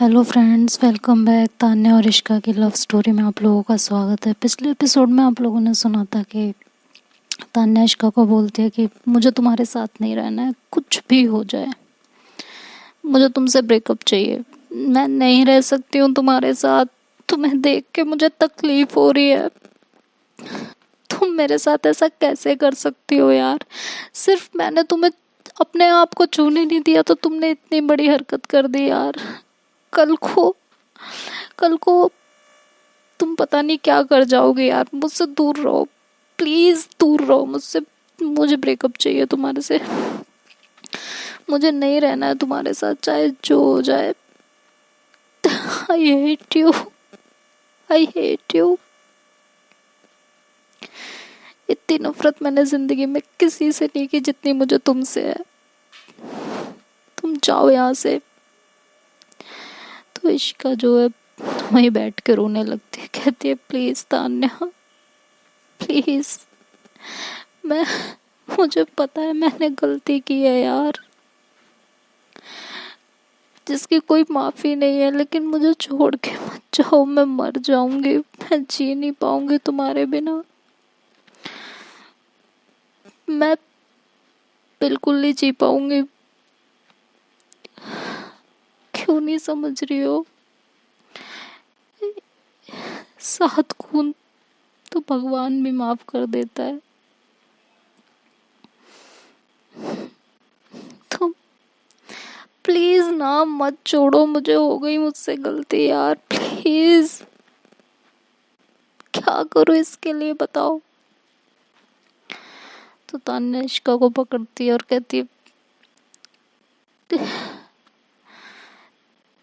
Hello friends, welcome back. Tanya और इश्का की love story में आप लोगों का स्वागत है। पिछले एपिसोड में आप लोगों ने सुना था कि तान्या इश्का को बोलती है कि मुझे तुम्हारे साथ नहीं रहना है, कुछ भी हो जाए मुझे तुमसे ब्रेकअप चाहिए। मैं नहीं रह सकती हूँ तुम्हारे साथ। तुम्हें देख के मुझे तकलीफ हो रही है। तुम मेरे साथ ऐसा कैसे कर सकती हो यार। सिर्फ मैंने तुम्हें अपने आप को छूने नहीं दिया तो तुमने इतनी बड़ी हरकत कर दी यार। कल को कल को तुम पता नहीं क्या कर जाओगे यार। मुझसे दूर रहो, प्लीज दूर रहो मुझसे। मुझे ब्रेकअप चाहिए तुम्हारे से। मुझे नहीं रहना है तुम्हारे साथ, चाहे जो हो जाए। I hate you, I hate you. इतनी नफरत मैंने जिंदगी में किसी से नहीं की जितनी मुझे तुमसे है। तुम जाओ यहाँ से। तो इश्का जो है वहीं बैठ के रोने लगती है, कहती है प्लीज तान्या, प्लीज। मैं मुझे पता है मैंने गलती की है यार, जिसकी कोई माफी नहीं है, लेकिन मुझे छोड़ के मत जाओ। मैं मर जाऊंगी, मैं जी नहीं पाऊंगी तुम्हारे बिना। मैं बिल्कुल नहीं जी पाऊंगी। क्यों नहीं समझ रही हो? 7 खून तो भगवान भी माफ कर देता है। तुम प्लीज ना मत छोड़ो मुझे। हो गई मुझसे गलती यार, प्लीज। क्या करो इसके लिए बताओ। तो तान्या इश्का को पकड़ती है और कहती है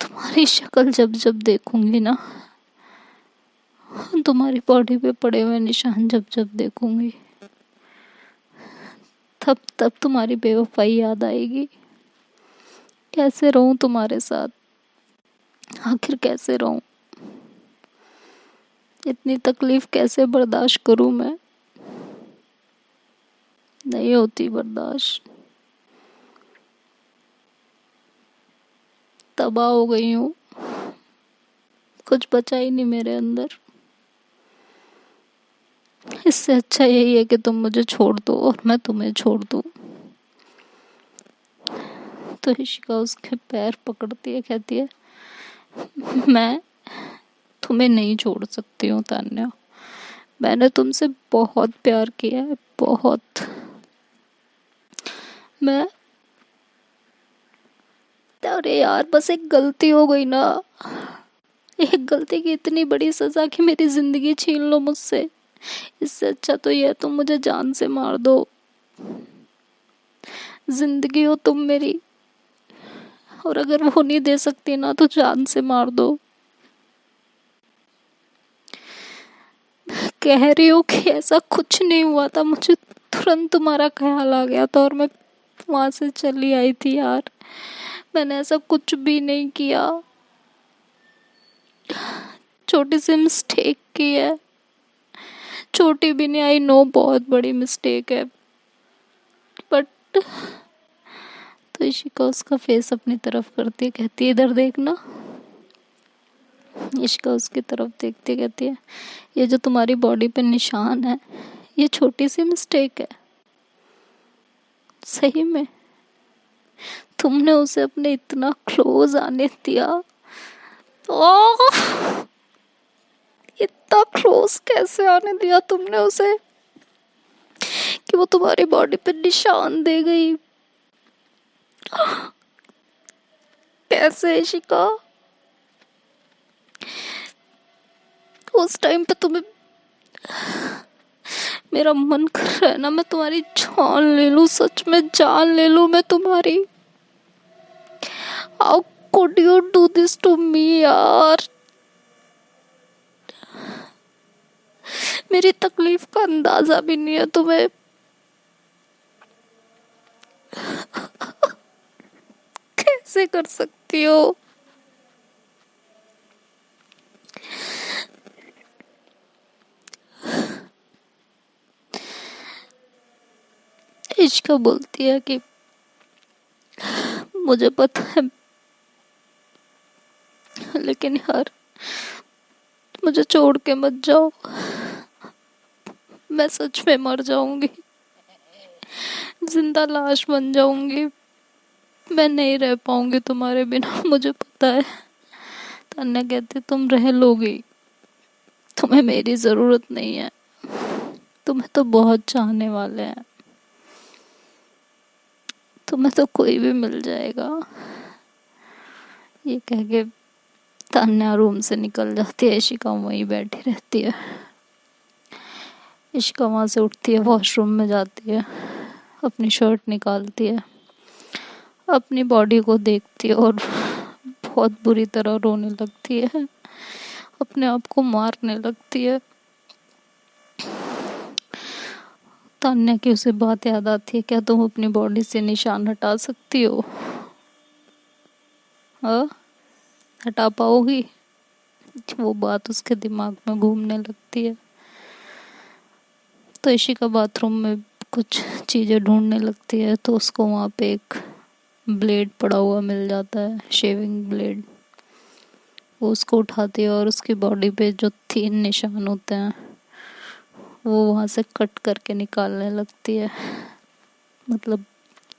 तुम्हारी शक्ल जब जब देखूंगी ना, तुम्हारी बॉडी पे पड़े हुए निशान जब जब देखूंगी, तब तब तुम्हारी बेवफाई याद आएगी। कैसे रहूं तुम्हारे साथ, आखिर कैसे रहूं? इतनी तकलीफ कैसे बर्दाश्त करूं मैं? नहीं होती बर्दाश्त। तबाह हो गई हूँ, कुछ बचा ही नहीं मेरे अंदर। इससे अच्छा यही है कि तुम मुझे छोड़ दो और मैं तुम्हें छोड़ दूं। तो इशिका उसके पैर पकड़ती है, कहती है मैं तुम्हें नहीं छोड़ सकती हूँ तान्या। मैंने तुमसे बहुत प्यार किया है, बहुत। मैं अरे यार, बस एक गलती हो गई ना। एक गलती की इतनी बड़ी सजा कि मेरी जिंदगी छीन लो मुझसे। इससे अच्छा तो ये तुम मुझे जान से मार दो। जिंदगी हो तुम मेरी, और अगर वो नहीं दे सकती ना तो जान से मार दो। कह रही हूँ कि ऐसा कुछ नहीं हुआ था। मुझे तुरंत तुम्हारा ख्याल आ गया था और मैं वहां से चली आई थी यार। मैंने ऐसा कुछ भी नहीं किया। छोटी सी मिस्टेक की है। छोटी भी नहीं, आई नो बहुत बड़ी मिस्टेक है, बट। तो इशिका उसका फेस अपनी तरफ करती है, कहती है इधर देखना। इशिका उसकी तरफ देखती कहती है ये जो तुम्हारी बॉडी पे निशान है, ये छोटी सी मिस्टेक है। सही में तुमने उसे अपने इतना क्लोज आने दिया। ओह, इतना क्लोज कैसे आने दिया तुमने उसे कि वो तुम्हारी बॉडी पे निशान दे गई? कैसे इशिका? उस टाइम पे तुम्हें, मेरा मन कर रहा है ना मैं तुम्हारी जान ले लूं, सच में जान ले लूं मैं तुम्हारी। How could you do this to me यार। मेरी तकलीफ का अंदाजा भी नहीं है तुम्हें। कैसे कर सकती हो? इश्का बोलती है कि मुझे पता है लेकिन यार मुझे छोड़ के मत जाओ, मैं सच में मर जाऊंगी, जिंदा लाश बन जाऊंगी, मैं नहीं रह पाऊंगी तुम्हारे बिना, मुझे पता है। तान्या कहती तुम रह लोगी, तुम्हें मेरी जरूरत नहीं है, तुम्हें तो बहुत चाहने वाले हैं, तुम्हें तो कोई भी मिल जाएगा। ये कह के तान्या रूम से निकल जाती है। इशिका वहीं बैठी रहती है। इशिका वहाँ से उठती है, वॉशरूम में जाती है, अपनी शर्ट निकालती है, अपनी बॉडी को देखती है और बहुत बुरी तरह रोने लगती है, अपने आप को मारने लगती है। तान्या की उसे बात याद आती है, क्या तुम अपनी बॉडी से निशान हटा सकती हो? हाँ, हटा पाओगी? वो बात उसके दिमाग में घूमने लगती है। तो इशिका बाथरूम में कुछ चीज़ें ढूंढने लगती है, तो उसको वहाँ पे एक ब्लेड पड़ा हुआ मिल जाता है, शेविंग ब्लेड। वो उसको उठाती है और उसकी बॉडी पे जो 3 निशान होते हैं वो वहाँ से कट करके निकालने लगती है, मतलब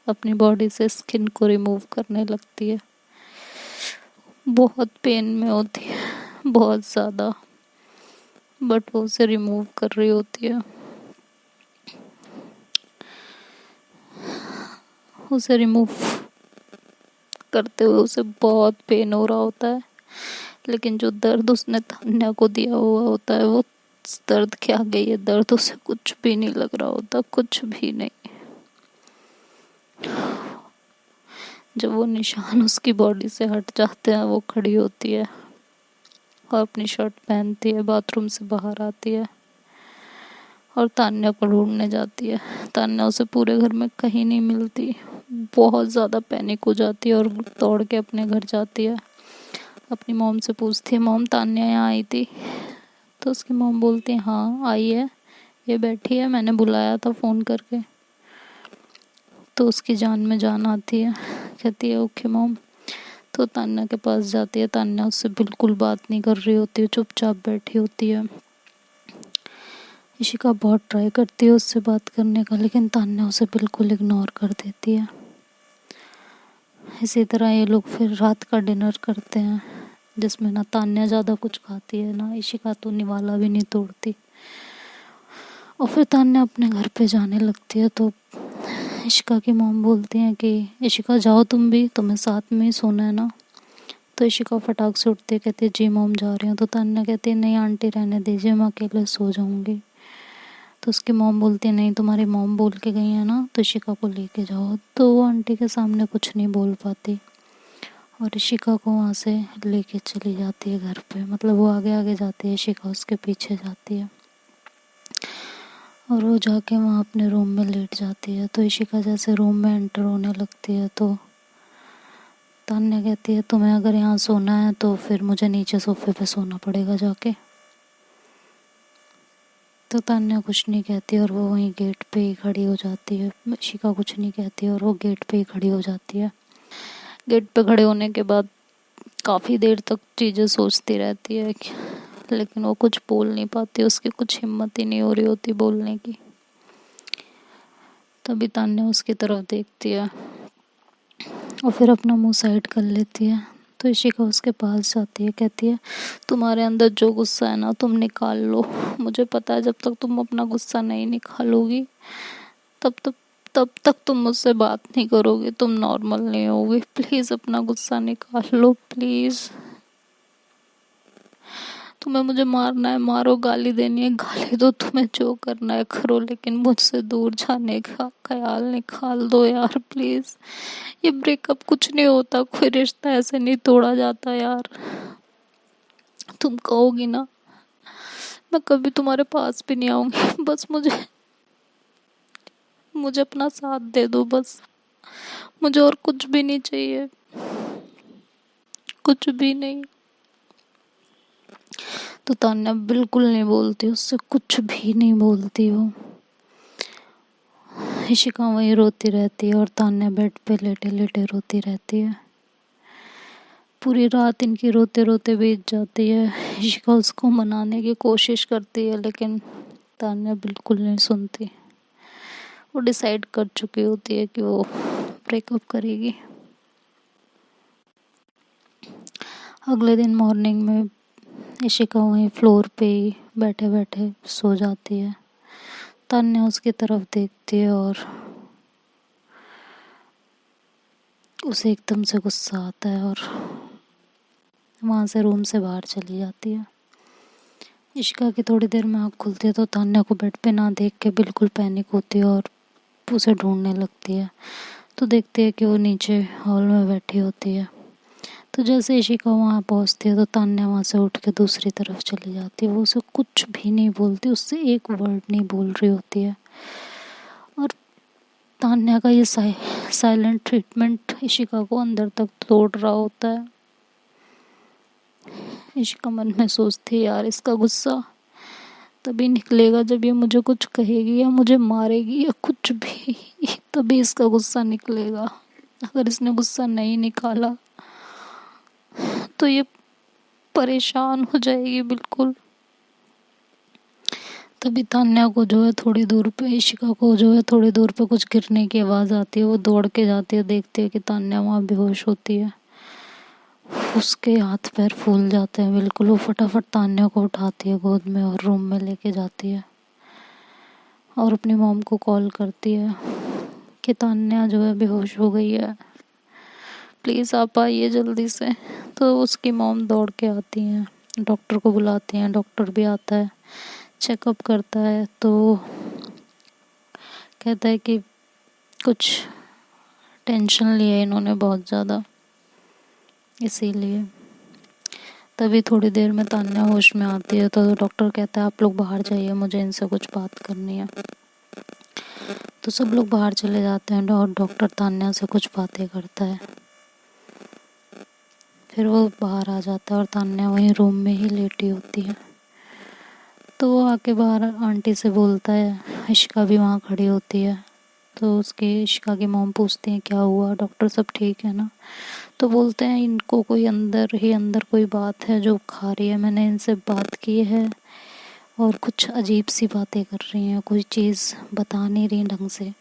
अपनी बॉडी से स्किन को रिमूव करने लगती है। बहुत पेन में होती है, बहुत ज़्यादा, बट वो उसे रिमूव कर रही होती है। उसे रिमूव करते हुए उसे बहुत पेन हो रहा होता है, लेकिन जो दर्द उसने तान्या को दिया हुआ होता है वो दर्द के आगे ये दर्द उसे कुछ भी नहीं लग रहा होता, कुछ भी नहीं। जब वो निशान उसकी बॉडी से हट जाते हैं, वो खड़ी होती है और अपनी शर्ट पहनती है, बाथरूम से बाहर आती है और तान्या को ढूंढने जाती है। तान्या उसे पूरे घर में कहीं नहीं मिलती, बहुत ज़्यादा पैनिक हो जाती है और दौड़ के अपने घर जाती है। अपनी मॉम से पूछती है, मॉम तान्या यहाँ आई थी? तो उसकी मॉम बोलती है हाँ आई है, ये बैठी है, मैंने बुलाया था फ़ोन करके। तो उसकी जान में जान आती है, कहती है ओके मॉम। तो तान्या के पास जाती है। तान्या उससे बिल्कुल बात नहीं कर रही होती है, चुपचाप बैठी होती है। इशिका बहुत ट्राई करती है उससे बात करने का, लेकिन तान्या उसे बिल्कुल इग्नोर कर देती है। इसी तरह ये लोग फिर रात का डिनर करते हैं, जिसमें ना तान्या ज़्यादा कुछ खाती है, ना इशिका तो निवाला भी नहीं तोड़ती। और फिर तान्या अपने घर पे जाने लगती है, तो इशिका की मॉम बोलती हैं कि इशिका जाओ तुम भी, तुम्हें साथ में ही सोना है ना। तो इशिका फटाक से उठती है, कहती है जी मॉम जा रही हूँ। तो तान्या कहती है नहीं आंटी रहने दीजिए, मैं अकेले सो जाऊँगी। तो उसकी मॉम बोलती है नहीं तुम्हारी मॉम बोल के गई है ना, तो इशिका को लेके जाओ। तो वो आंटी के सामने कुछ नहीं बोल पाती और इशिका को वहाँ से लेके चली जाती है घर पे, मतलब वो आगे आगे जाती है, इशिका उसके पीछे जाती है और वो जाके वहाँ अपने रूम में लेट जाती है। तो इशिका जैसे रूम में एंटर होने लगती है तो तान्या कहती है तुम्हें अगर यहाँ सोना है तो फिर मुझे नीचे सोफे पे सोना पड़ेगा जाके। तो तान्या कुछ नहीं कहती और वो वहीं गेट पे ही खड़ी हो जाती है। इशिका कुछ नहीं कहती और वो गेट पे ही खड़ी हो जाती है। गेट पे खड़े होने के बाद काफ़ी देर तक चीज़ें सोचती रहती है, लेकिन वो कुछ बोल नहीं पाती, उसकी कुछ हिम्मत ही नहीं हो रही होती बोलने की। तभी तान्या उसकी तरफ देखती है और फिर अपना मुंह साइड कर लेती है। तो इशिका उसके पास जाती है, कहती है तुम्हारे अंदर जो गुस्सा है ना तुम निकाल लो, मुझे पता है जब तक तुम अपना गुस्सा नहीं निकालोगी तब तक तुम मुझसे बात नहीं करोगे, तुम नॉर्मल नहीं होगे। प्लीज़ अपना गुस्सा निकाल लो प्लीज़। तुम्हें मुझे मारना है मारो, गाली देनी है गाली दो, तुम्हें जो करना है करो, लेकिन मुझसे दूर जाने का ख्याल निकाल दो यार प्लीज़। ये ब्रेकअप कुछ नहीं होता, कोई रिश्ता ऐसे नहीं तोड़ा जाता यार। तुम कहोगी ना मैं कभी तुम्हारे पास भी नहीं आऊंगी, बस मुझे अपना साथ दे दो बस, मुझे और कुछ भी नहीं चाहिए, कुछ भी नहीं। तो तान्या बिल्कुल नहीं बोलती, उससे कुछ भी नहीं बोलती वो। इशिका वहीं रोती रहती है और तान्या बेड पे लेटे लेटे रोती रहती है। पूरी रात इनकी रोते रोते बीत जाती है। इशिका उसको मनाने की कोशिश करती है लेकिन तान्या बिल्कुल नहीं सुनती। वो डिसाइड कर चुकी होती है कि वो ब्रेकअप करेगी। अगले दिन मॉर्निंग में इशिका वहीं फ्लोर पे ही बैठे बैठे सो जाती है। तान्या उसकी तरफ देखती है और उसे एकदम से गुस्सा आता है और वहाँ से रूम से बाहर चली जाती है। इशिका की थोड़ी देर में आँख खुलती है तो तान्या को बेड पे ना देख के बिल्कुल पैनिक होती है और उसे ढूंढने लगती है। तो देखती है कि वो नीचे हॉल में बैठी होती है। तो जैसे इशिका वहाँ पहुँचती है तो तान्या वहाँ से उठ के दूसरी तरफ चली जाती है। वो उसे कुछ भी नहीं बोलती, उससे एक वर्ड नहीं बोल रही होती है। और तान्या का ये साइलेंट ट्रीटमेंट इशिका को अंदर तक तोड़ रहा होता है। इशिका मन में सोचती है, यार इसका गुस्सा तभी निकलेगा जब ये मुझे कुछ कहेगी या मुझे मारेगी या कुछ भी, तभी इसका गुस्सा निकलेगा। अगर इसने गुस्सा नहीं निकाला तो ये परेशान हो जाएगी बिल्कुल। तभी तान्या को जो है थोड़ी दूर पे, इशिका को जो है थोड़ी दूर पे कुछ गिरने की आवाज़ आती है। वो दौड़ के जाती है, देखती है कि तान्या वहाँ बेहोश होती है। उसके हाथ पैर फूल जाते हैं बिल्कुल। वो फटाफट तान्या को उठाती है गोद में और रूम में लेके जाती है और अपनी मॉम को कॉल करती है कि तान्या जो है बेहोश हो गई है, प्लीज़ आप आइए जल्दी से। तो उसकी मॉम दौड़ के आती हैं, डॉक्टर को बुलाती हैं। डॉक्टर भी आता है, चेकअप करता है तो कहता है कि कुछ टेंशन लिया इन्होंने बहुत ज़्यादा, इसीलिए। तभी थोड़ी देर में तान्या होश में आती है तो डॉक्टर कहता है आप लोग बाहर जाइए, मुझे इनसे कुछ बात करनी है। तो सब लोग बाहर चले जाते हैं और डॉक्टर तान्या से कुछ बातें करता है। फिर वो बाहर आ जाता है और तान्या वहीं रूम में ही लेटी होती है। तो वो आके बाहर आंटी से बोलता है, इशिका भी वहाँ खड़ी होती है। तो उसके इशिका की मॉम पूछती हैं क्या हुआ, डॉक्टर सब ठीक है ना। तो बोलते हैं इनको कोई अंदर ही अंदर कोई बात है जो खा रही है, मैंने इनसे बात की है और कुछ अजीब सी बातें कर रही हैं, कोई चीज़ बता नहीं रही ढंग से,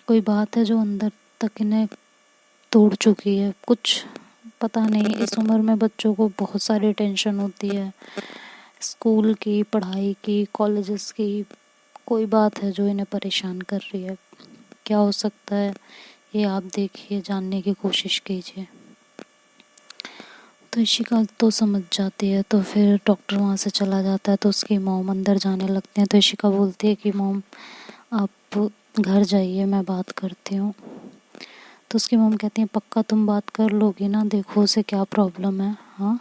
कोई बात है जो अंदर तक इन्हें तोड़ चुकी है। कुछ पता नहीं, इस उम्र में बच्चों को बहुत सारी टेंशन होती है, स्कूल की, पढ़ाई की, कॉलेजेस की, कोई बात है जो इन्हें परेशान कर रही है। क्या हो सकता है ये आप देखिए, जानने की कोशिश कीजिए। तो इशिका तो समझ जाती है। तो फिर डॉक्टर वहाँ से चला जाता है तो उसकी मॉम अंदर जाने लगती हैं। तो इशिका बोलती है कि मॉम आप घर जाइए, मैं बात करती हूँ। तो उसकी मॉम कहती है पक्का तुम बात कर लोगी ना, देखो उसे क्या प्रॉब्लम है। हाँ,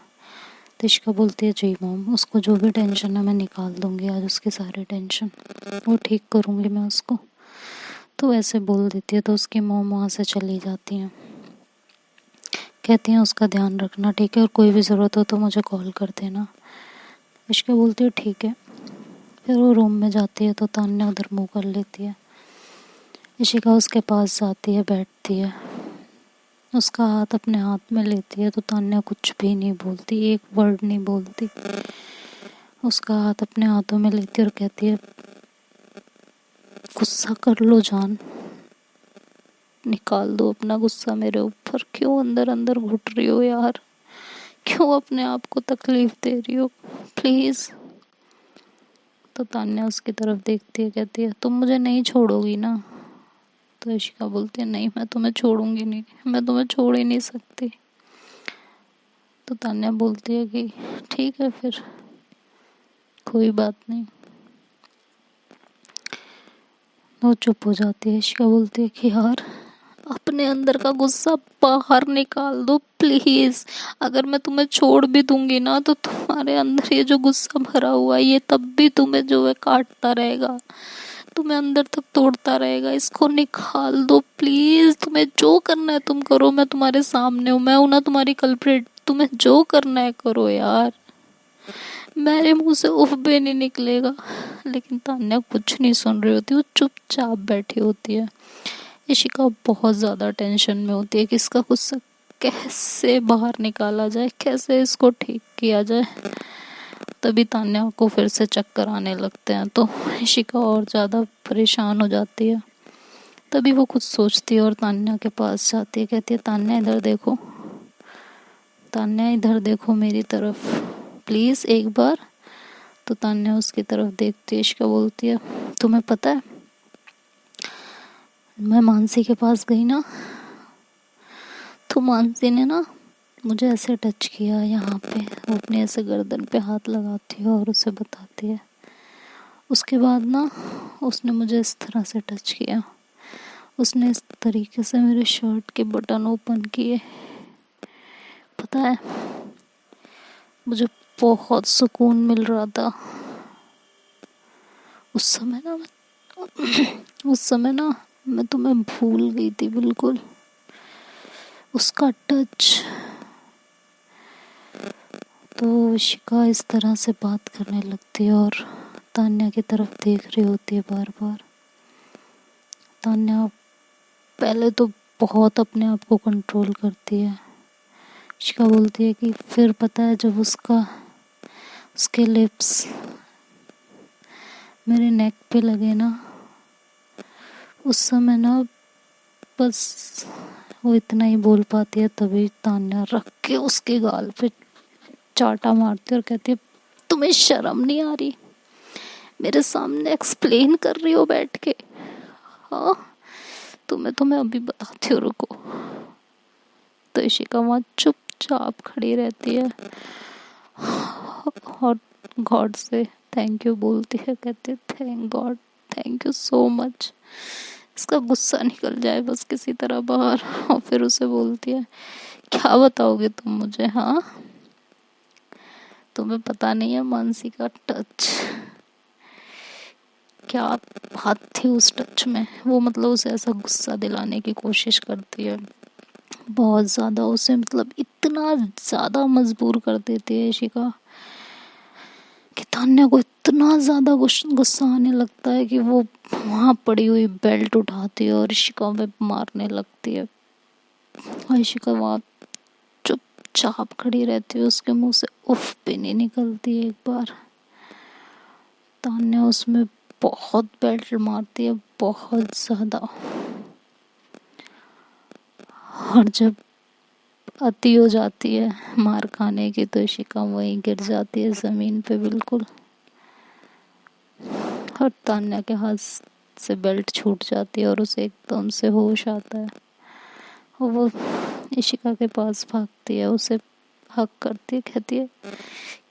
तो इशिका बोलती है जी मॉम, उसको जो भी टेंशन है मैं निकाल दूँगी आज, उसकी सारी टेंशन वो ठीक करूँगी मैं उसको। तो ऐसे बोल देती है। तो उसकी मॉम वहाँ से चली जाती हैं, कहती हैं उसका ध्यान रखना ठीक है, और कोई भी ज़रूरत हो तो मुझे कॉल कर देना। इशिका बोलती है ठीक है। फिर वो रूम में जाती है तो तान्या उधर मुँह कर लेती है। इशिका उसके पास जाती है, बैठती है, उसका हाथ अपने हाथ में लेती है। तो तान्या कुछ भी नहीं बोलती, एक वर्ड नहीं बोलती। उसका हाथ अपने हाथों में लेती है और कहती है गुस्सा कर लो जान, निकाल दो अपना गुस्सा मेरे ऊपर। क्यों अंदर अंदर घुट रही हो यार, क्यों अपने आप को तकलीफ दे रही हो, प्लीज़। तो तान्या उसकी तरफ देखती है, कहती है तुम मुझे नहीं छोड़ोगी ना। तो इशिका बोलती है नहीं, मैं तुम्हें छोड़ूंगी नहीं, मैं तुम्हें छोड़ ही नहीं सकती। तो तान्या बोलती है कि ठीक है फिर, कोई बात नहीं। वो चुप हो जाती है। इशिका बोलती है कि यार अपने अंदर का गुस्सा बाहर निकाल दो प्लीज। अगर मैं तुम्हें छोड़ भी दूंगी ना तो तुम्हारे अंदर ये जो गुस्सा भरा हुआ है ये तब भी तुम्हें जो है काटता रहेगा, तुम्हें अंदर तक तोड़ता रहेगा। इसको निकाल दो प्लीज। तुम्हें जो करना है तुम करो, मैं तुम्हारे सामने हूँ, मैं हूं ना तुम्हारी कल्प्रिट, तुम्हें जो करना है करो यार, मेरे मुंह से उफ भी नहीं निकलेगा। लेकिन तान्या कुछ नहीं सुन रही होती, वो चुपचाप बैठी होती है। इशिका बहुत ज़्यादा टेंशन में होती है कि इसका गुस्सा कैसे बाहर निकाला जाए, कैसे इसको ठीक किया जाए। तभी तान्या को फिर से चक्कर आने लगते हैं, तो इशिका और ज़्यादा परेशान हो जाती है। तभी वो कुछ सोचती है और तान्या के पास जाती है, कहती है तान्या इधर देखो, तान्या इधर देखो मेरी तरफ प्लीज़ एक बार। तो तान्या उसकी तरफ देखती है। इशिका बोलती है तुम्हें पता है मैं मानसी के पास गई ना, तो मानसी ने ना मुझे ऐसे टच किया यहाँ पे, वो अपने ऐसे गर्दन पे हाथ लगाती है और उसे बताती है। उसके बाद ना उसने मुझे इस तरह से टच किया, उसने इस तरीके से मेरे शर्ट के बटन ओपन किए। पता है मुझे बहुत सुकून मिल रहा था उस समय ना। उस समय ना मैं तुम्हें भूल गई थी बिल्कुल। उसका टच। तो इशिका इस तरह से बात करने लगती है और तान्या की तरफ देख रही होती है बार बार। तान्या पहले तो बहुत अपने आप को कंट्रोल करती है। इशिका बोलती है कि फिर पता है जब उसके लिप्स मेरे नेक पे लगे ना, उस समय ना बस वो इतना ही बोल पाती है। तभी तान्या रख के उसके गाल पे चाटा मारती है और कहती है तुम्हें शर्म नहीं आ रही, मेरे सामने एक्सप्लेन कर रही हो बैठ के। हाँ तुम्हें अभी बताती हूँ, रुको। तो इशिका वहाँ चुपचाप खड़ी रहती है और गॉड से थैंक यू बोलती है, कहती है thank God, thank you so much. इसका गुस्सा निकल जाए बस किसी तरह बाहर। और फिर उसे बोलती है क्या बताओगे तुम मुझे, हाँ तुम्हें पता नहीं है मानसी का टच, क्या बात थी उस टच में। वो मतलब उसे ऐसा गुस्सा दिलाने की कोशिश करती है बहुत ज़्यादा, उसे मतलब इतना ज़्यादा मजबूर कर देती है इशिका कि तान्या को इतना ज़्यादा गुस्सा आने लगता है कि वो वहाँ पड़ी हुई बेल्ट उठाती है और इशिका में मारने लगती है। और इशिका वहाँ चुपचाप खड़ी रहती है, उसके मुंह से उफ भी नहीं निकलती एक बार। तान्या उसमें बहुत बेल्ट मारती है, बहुत ज़्यादा। और जब अति हो जाती है मार खाने की तो इशिका वहीं गिर जाती है ज़मीन पे बिल्कुल। और तान्या के हाथ से बेल्ट छूट जाती है और उसे एकदम से होश आता है और वो इशिका के पास भागती है, उसे हक करती है, कहती है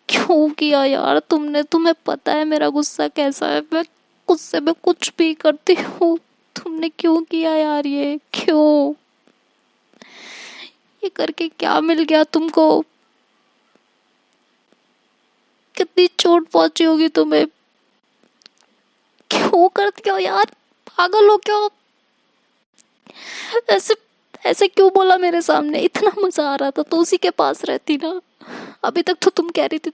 क्यों किया यार तुमने, तुम्हें पता है मेरा गुस्सा कैसा है, मैं गुस्से में कुछ भी करती हूँ, तुमने क्यों किया यार, ये क्यों, ये करके क्या मिल गया तुमको, कितनी चोट पहुंची होगी तुम्हें, क्यों करती हो यार, पागल हो क्या, ऐसे ऐसे क्यों बोला मेरे सामने, इतना मजा आ रहा था तो उसी के पास रहती ना। अभी तक तो तुम कह रही थी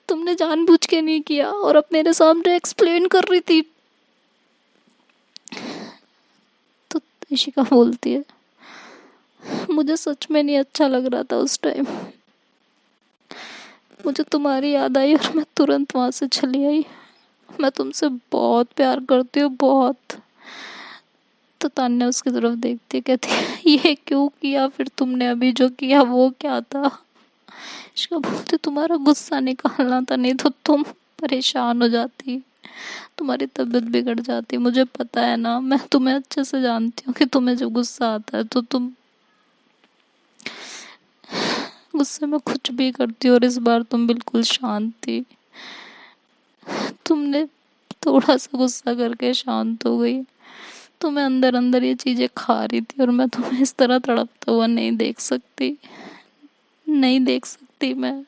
तुमने जानबूझ के नहीं किया और अब मेरे सामने एक्सप्लेन कर रही थी। तो इशिका बोलती है मुझे सच में नहीं अच्छा लग रहा था उस टाइम, मुझे तुम्हारी याद आई और मैं तुरंत वहां से चली आई, मैं तुमसे बहुत प्यार करती हूँ बहुत। तो तान्या उसकी तरफ देखती है, कहती है ये क्यों किया फिर तुमने, अभी जो किया वो क्या था। इशिका बोलती तुम्हारा गुस्सा निकालना था, नहीं तो तुम परेशान हो जाती, तुम्हारी तबीयत बिगड़ जाती, मुझे पता है ना, मैं तुम्हें अच्छे से जानती हूँ कि तुम्हें जब गुस्सा आता है तो तुम गुस्से में कुछ भी करती हो और इस बार तुम बिल्कुल शांत थी, तुमने थोड़ा सा गुस्सा करके शांत हो गई, तो मैं अंदर अंदर ये चीजें खा रही थी और मैं तुम्हें इस तरह तड़पता हुआ नहीं देख सकती, नहीं देख सकती मैं।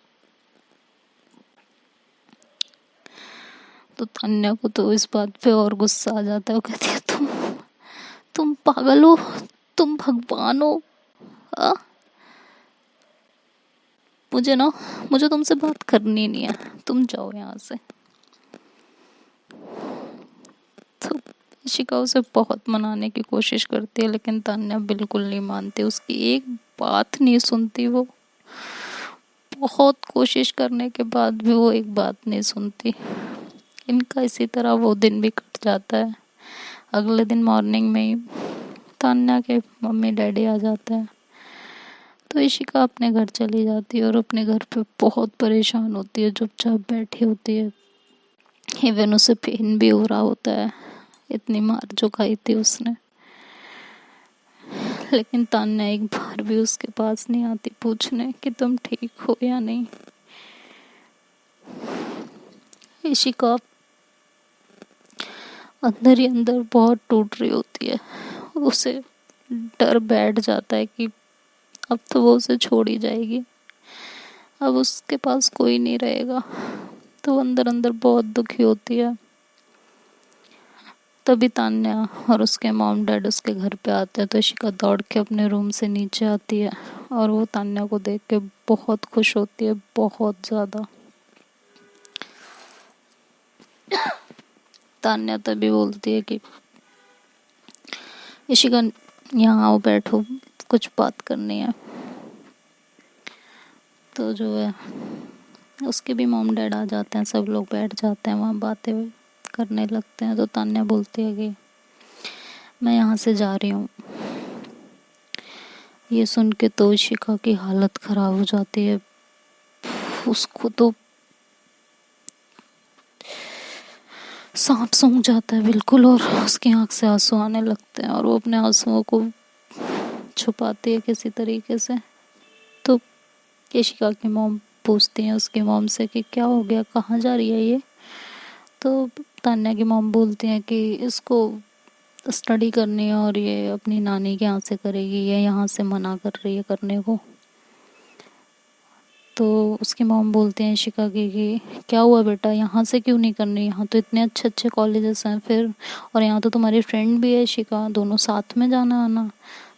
तो तान्या को तो इस बात पे और गुस्सा आ जाता है, वो कहती है तुम पागल हो, तुम भगवान हो, आ? मुझे तुमसे बात करनी नहीं है, तुम जाओ यहाँ से। तो इशिका उसे बहुत मनाने की कोशिश करती है, लेकिन तान्या बिल्कुल नहीं मानती, उसकी एक बात नहीं सुनती वो। बहुत कोशिश करने के बाद भी वो एक बात नहीं सुनती। इनका इसी तरह वो दिन भी कट जाता है। अगले दिन मॉर्निंग में ही तान्या के मम्मी डैडी आ जाते हैं, तो इशिका अपने घर चली जाती है और अपने घर पे बहुत परेशान होती है, चुपचाप बैठी होती है। इवन उसे पेन भी हो रहा होता है, इतनी मार जो खाई थी उसने। लेकिन तान्या एक बार भी उसके पास नहीं आती पूछने कि तुम ठीक हो या नहीं। इशिका अंदर ही अंदर बहुत टूट रही होती है। उसे डर बैठ जाता है कि अब तो वो उसे छोड़ ही जाएगी, अब उसके पास कोई नहीं रहेगा। तो वो अंदर अंदर बहुत दुखी होती है। तभी तान्या और उसके मॉम डैड उसके घर पे आते हैं, तो इशिका दौड़ के अपने रूम से नीचे आती है और वो तान्या को देख के बहुत खुश होती है, बहुत ज़्यादा। तान्या तभी बोलती है कि इशिका यहाँ आओ, बैठो, कुछ बात करनी है। तो जो है उसके भी मॉम डैड आ जाते हैं, सब लोग बैठ जाते हैं वहाँ, बातें करने लगते हैं। तो तान्या बोलती है कि मैं यहाँ से जा रही हूँ। ये सुन के तो इशिका की हालत ख़राब हो जाती है। उसको तो सांप सूंघ जाता है बिल्कुल, और उसकी आंख से आंसू आने लगते हैं और वो अपने आंसुओं को छुपाती है किसी तरीके से। तो इशिका की मॉम पूछती हैं उसकी मॉम से कि क्या हो गया, कहाँ जा रही है ये। तो तान्या की मॉम बोलती हैं कि इसको स्टडी करनी है और ये अपनी नानी के यहाँ से करेगी, ये यहाँ से मना कर रही है करने को। तो उसकी मॉम बोलते हैं इशिका की कि क्या हुआ बेटा, यहाँ से क्यों नहीं करनी, यहाँ तो इतने अच्छे अच्छे कॉलेजेस हैं फिर, और यहाँ तो तुम्हारी फ्रेंड भी है इशिका, दोनों साथ में जाना आना।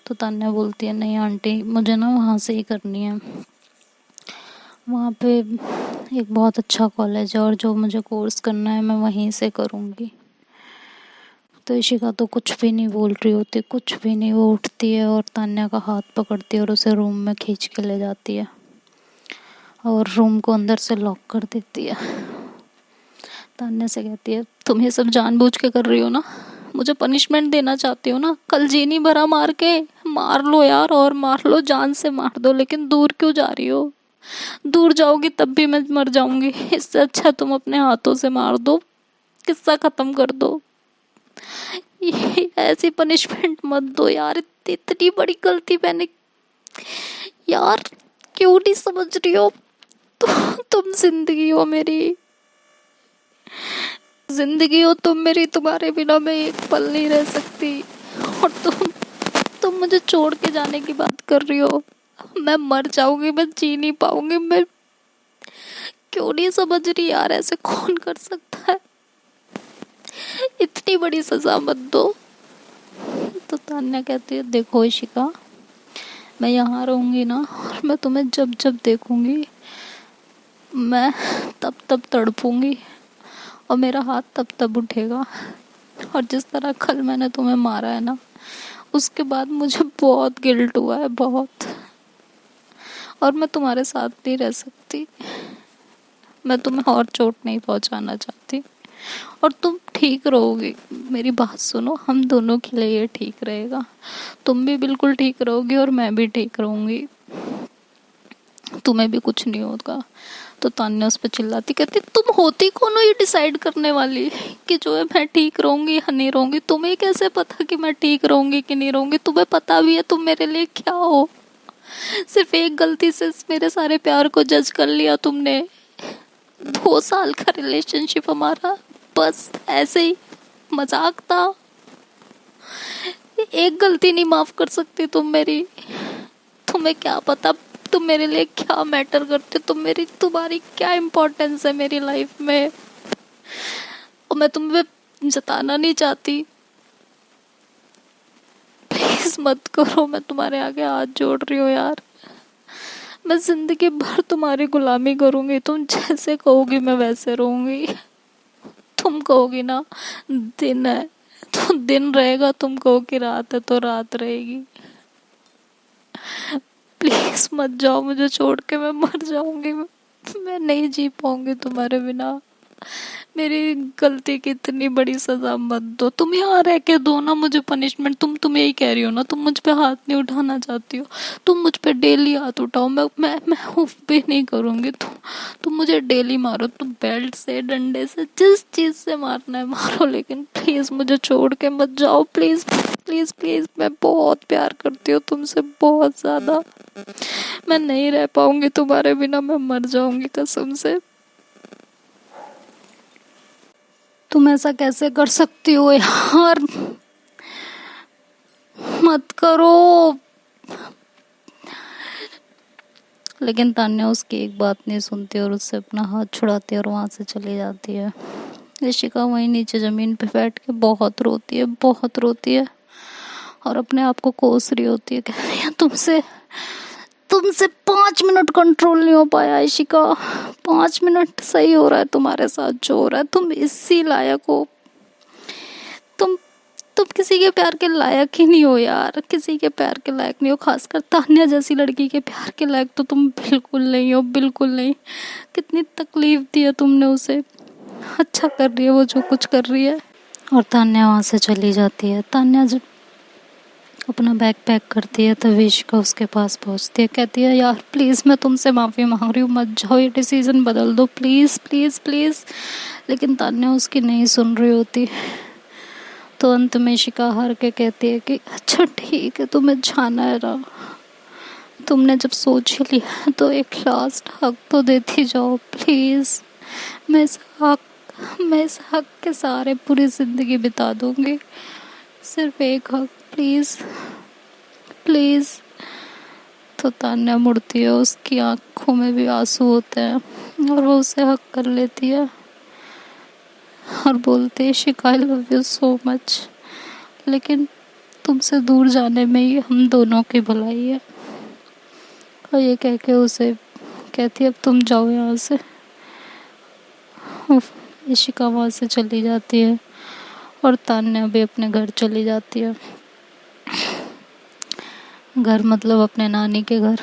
तो तान्या बोलती है नहीं आंटी, मुझे ना वहाँ से ही करनी है, वहाँ पे एक बहुत अच्छा कॉलेज है और जो मुझे कोर्स करना है मैं वहीं से करूँगी। तो इशिका तो कुछ भी नहीं बोल रही होती, कुछ भी नहीं। वो उठती है और तान्या का हाथ पकड़ती है और उसे रूम में खींच के ले जाती है और रूम को अंदर से लॉक कर देती है। तान्या से कहती है तुम ये सब जानबूझ के कर रही हो ना, मुझे पनिशमेंट देना चाहती हो ना, कल जी नहीं भरा मार के, मार लो यार, और मार लो, जान से मार दो, लेकिन दूर क्यों जा रही हो, दूर जाओगी तब भी मैं मर जाऊंगी, इससे अच्छा तुम अपने हाथों से मार दो, किस्सा खत्म कर दो, ये ऐसी पनिशमेंट मत दो यार, इतनी बड़ी गलती मैंने, यार क्यों नहीं समझ रही हो, तुम जिंदगी हो मेरी, जिंदगी हो तुम मेरी, तुम्हारे बिना मैं एक पल नहीं रह सकती, और तुम मुझे छोड़ के जाने की बात कर रही हो, मैं मर जाऊंगी, मैं जी नहीं पाऊंगी, मैं क्यों नहीं समझ रही यार, ऐसे कौन कर सकता है, इतनी बड़ी सजा मत दो। तो तान्या कहती है देखो इशिका, मैं यहाँ रहूंगी ना, और मैं तुम्हें जब जब देखूंगी मैं तब तब तड़पूंगी, और मेरा हाथ तब तब उठेगा, और जिस तरह कल मैंने तुम्हें मारा है ना, उसके बाद मुझे बहुत गिल्ट हुआ है, बहुत, और मैं तुम्हारे साथ नहीं रह सकती, मैं तुम्हें और चोट नहीं पहुंचाना चाहती, और तुम ठीक रहोगी, मेरी बात सुनो, हम दोनों के लिए ये ठीक रहेगा, तुम भी बिल्कुल ठीक रहोगी और मैं भी ठीक रहूंगी, तुम्हें भी कुछ नहीं होगा। तो तान्या उस पर चिल्लाती, कहती तुम होती कौन हो ये डिसाइड करने वाली कि जो है मैं ठीक रहूंगी या नहीं रहूंगी, तुम्हें कैसे पता कि मैं ठीक रहूंगी कि नहीं रहूंगी, तुम्हें पता भी है तुम मेरे लिए क्या हो, सिर्फ एक गलती से मेरे सारे प्यार को जज कर लिया तुमने, 2 साल का रिलेशनशिप हमारा बस ऐसे ही मजाक था, एक गलती नहीं माफ कर सकती तुम मेरी, तुम्हें क्या पता तुम मेरे लिए क्या मैटर करते, तुम्हारी क्या इम्पोर्टेंस है मेरी लाइफ में, और मैं तुम्हें जताना नहीं चाहती, प्लीज मत करो, मैं तुम्हारे आगे हाथ जोड़ रही हूँ यार, मैं जिंदगी भर तुम्हारी गुलामी करूंगी, तुम जैसे कहोगी मैं वैसे रहूंगी, तुम कहोगी ना दिन है तो दिन रहेगा, तुम कहो कि रात है तो रात रहेगी। प्लीज मत जाओ मुझे छोड़ के, मैं मर जाऊंगी। मैं नहीं जी पाऊंगी तुम्हारे बिना। मेरी गलती की इतनी बड़ी सजा मत दो। तुम यहाँ रह के दो ना मुझे पनिशमेंट। तुम यही कह रही हो ना, तुम मुझ पे हाथ नहीं उठाना चाहती हो। तुम मुझ पे डेली हाथ उठाओ, मैं उफ भी नहीं करूंगी। तुम मुझे डेली मारो, तुम बेल्ट से, डंडे से, जिस चीज से मारना है मारो, लेकिन प्लीज मुझे छोड़ के मत जाओ। प्लीज प्लीज प्लीज, मैं बहुत प्यार करती हूँ तुमसे, बहुत ज्यादा। मैं नहीं रह पाऊंगी तुम्हारे बिना, मैं मर जाऊंगी कसम से। तुम ऐसा कैसे कर सकती हो यार, मत करो। लेकिन तान्या उसकी एक बात नहीं सुनती और उससे अपना हाथ छुड़ाती है और वहां से चली जाती है। ऋषिका वहीं नीचे जमीन पे बैठ के बहुत रोती है, बहुत रोती है और अपने आप को कोस रही होती है। कह रही है तुमसे तुमसे 5 मिनट कंट्रोल नहीं हो पाया ऋषिका। 5 मिनट सही हो रहा है तुम्हारे साथ जो हो रहा है। तुम इसी लायक हो। तुम तुम किसी के प्यार के लायक ही नहीं हो यार, किसी के प्यार के लायक नहीं हो। खासकर तान्या जैसी लड़की के प्यार के लायक तो तुम बिल्कुल नहीं हो, बिल्कुल नहीं। कितनी तकलीफ दी है तुमने उसे। अच्छा कर रही है वो जो कुछ कर रही है। और तान्या वहां से चली जाती है। तान्या जब अपना बैग पैक करती है तो विशिका उसके पास पहुंचती है। कहती है यार प्लीज़ मैं तुमसे माफ़ी मांग रही हूँ, मत जाओ, ये डिसीज़न बदल दो प्लीज़ प्लीज़ प्लीज़। लेकिन तान्या उसकी नहीं सुन रही होती। तो अंत में शिका हार के कहती है कि अच्छा ठीक है, तुम्हें जाना है ना, तुमने जब सोच ही लिया तो एक लास्ट हक तो देती जाओ प्लीज़। मैं इस हक के सहारे पूरी ज़िंदगी बिता दूंगी। सिर्फ एक हक प्लीज़ प्लीज़। तो तान्या मुड़ती है, उसकी आंखों में भी आंसू होते हैं और वो उसे हक कर लेती है और बोलती है शिका I love you so much, लेकिन तुमसे दूर जाने में ही हम दोनों की भलाई है। और ये कह के उसे कहती है अब तुम जाओ यहाँ से। इशिका वहाँ से चली जाती है और तान्या भी अपने घर चली जाती है। घर मतलब अपने नानी के घर।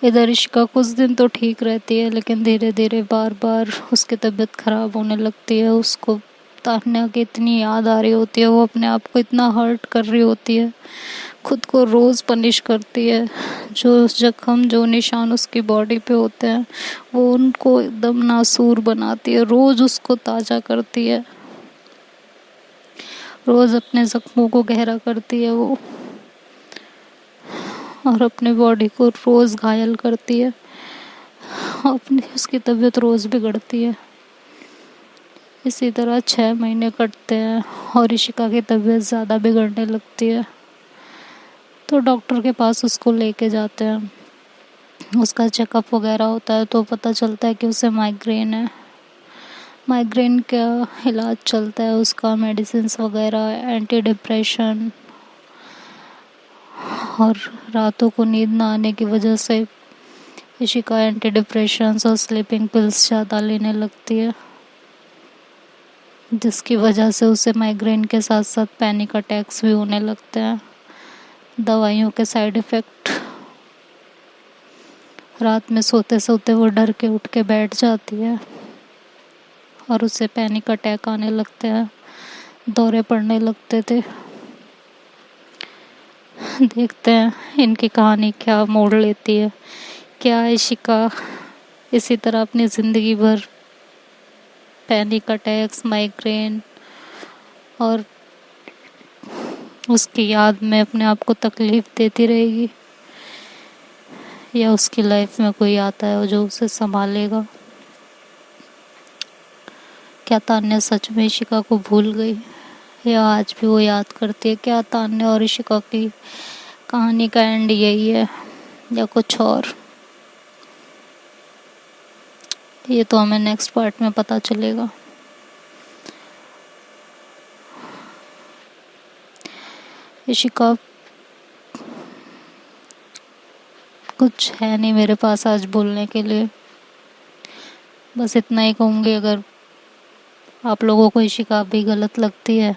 इधर इशिका कुछ दिन तो ठीक रहती है, लेकिन धीरे धीरे बार बार उसकी तबीयत खराब होने लगती है। उसको तान्या की इतनी याद आ रही होती है, वो अपने आप को इतना हर्ट कर रही होती है, खुद को रोज़ पनिश करती है। जो जख्म, जो निशान उसकी बॉडी पे होते हैं वो उनको एकदम नासूर बनाती है, रोज़ उसको ताज़ा करती है, रोज़ अपने जख्मों को गहरा करती है वो, और अपने बॉडी को रोज़ घायल करती है। अपनी उसकी तबीयत रोज़ बिगड़ती है। इसी तरह 6 महीने कटते हैं और इशिका की तबीयत ज़्यादा बिगड़ने लगती है। तो डॉक्टर के पास उसको लेके जाते हैं, उसका चेकअप वगैरह होता है तो पता चलता है कि उसे माइग्रेन है। माइग्रेन का इलाज चलता है उसका, मेडिसिन्स वगैरह, एंटी डिप्रेशन, और रातों को नींद ना आने की वजह से इशिका एंटी डिप्रेशन और स्लीपिंग पिल्स ज़्यादा लेने लगती है, जिसकी वजह से उसे माइग्रेन के साथ साथ पैनिक अटैक्स भी होने लगते हैं। दवाइयों के साइड इफ़ेक्ट, रात में सोते सोते वो डर के उठ के बैठ जाती है और उसे पैनिक अटैक आने लगते हैं, दौरे पड़ने लगते थे। देखते हैं इनकी कहानी क्या मोड़ लेती है। क्या इशिका इसी तरह अपनी ज़िंदगी भर पैनिक अटैक्स, माइग्रेन और उसकी याद में अपने आप को तकलीफ़ देती रहेगी, या उसकी लाइफ में कोई आता है जो उसे संभालेगा? क्या तान्या सच में इशिका को भूल गई या आज भी वो याद करती है? क्या तान्या और इशिका की कहानी का एंड यही है या कुछ और? ये तो हमें नेक्स्ट पार्ट में पता चलेगा। इशिका, कुछ है नहीं मेरे पास आज बोलने के लिए, बस इतना ही कहूँगी। अगर आप लोगों को इशिका भी गलत लगती है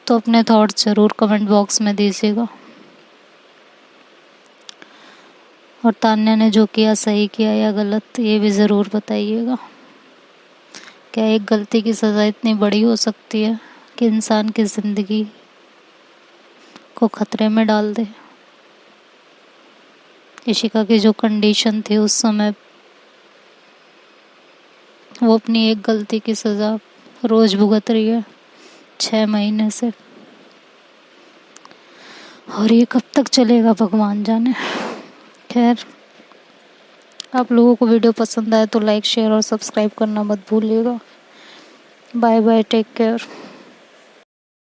तो अपने थॉट्स ज़रूर कमेंट बॉक्स में दीजिएगा। और तान्या ने जो किया सही किया या गलत ये भी ज़रूर बताइएगा। क्या एक गलती की सज़ा इतनी बड़ी हो सकती है कि इंसान की ज़िंदगी को खतरे में डाल दे। इशिका की जो कंडीशन थी उस समय, वो अपनी एक गलती की सज़ा रोज़ भुगत रही है 6 महीने से, और ये कब तक चलेगा भगवान जाने। खैर, आप लोगों को वीडियो पसंद आए तो लाइक शेयर और सब्सक्राइब करना मत भूलिएगा। Bye bye, take care.